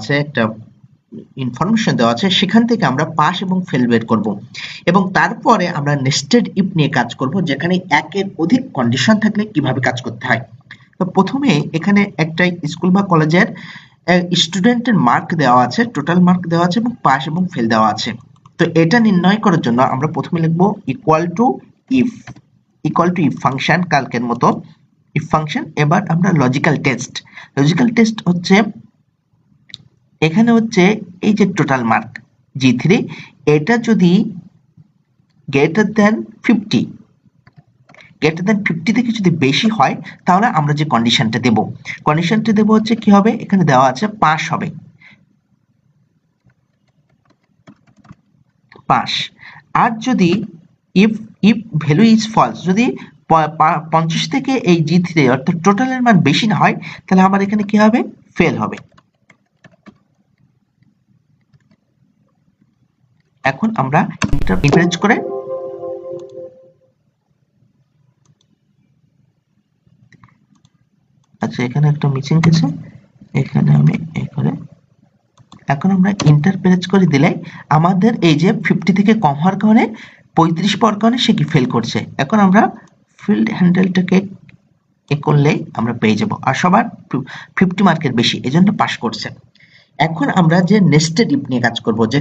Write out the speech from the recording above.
আছে, একটা ইনফরমেশন দেওয়া আছে, সেখান থেকে আমরা পাস এবং ফেল বের করব এবং তারপরে আমরা নেস্টেড ইফ নিয়ে কাজ করব, যেখানে একের অধিক কন্ডিশন থাকলে কিভাবে কাজ করতে হয়। তো প্রথমে এখানে একটা স্কুল বা কলেজের স্টুডেন্টের মার্ক দেওয়া আছে, টোটাল মার্ক দেওয়া আছে এবং পাস এবং ফেল দেওয়া আছে। তো এটা নির্ণয় করার জন্য আমরা প্রথমে লিখব ইকুয়াল টু ইফ ফাংশন, কালকের মতো ইফ ফাংশন। এবার আমরা লজিক্যাল টেস্ট হচ্ছে এখানে হচ্ছে এই যে টোটাল মার্ক G3, এটা যদি গ্রেটার দ্যান 50 থেকে যদি বেশি হয়, তাহলে আমরা যে কন্ডিশনটা দেব হচ্ছে কি হবে, এখানে দেওয়া আছে পাস হবে, পাস। আর যদি ইফ ভ্যালু ইজ ফলস, যদি 50 থেকে এই G3 অর্থাৎ টোটালের মান বেশি না হয়, তাহলে আমার এখানে কি হবে, ফেল হবে। এখন আমরা এটা ইন্টারেজ করে আচ্ছা, এখানে একটা মিসিং গেছে, এখানে আমি এখানে এখন আমরা ইন্টার প্রেস করে দিলে আমাদের এই যে 50 থেকে কম হওয়ার কারণে 35 পাওয়ার কারণে সে কি ফেল করছে। এখন আমরা ফিল্ড হ্যান্ডেলটাকে এ করলেই আমরা পেয়ে যাব, আর সবার 50 মার্কের বেশি, এজন্য পাস করছে। এখন আমরা যে নেস্টেড ইফ নিয়ে কাজ করব, যে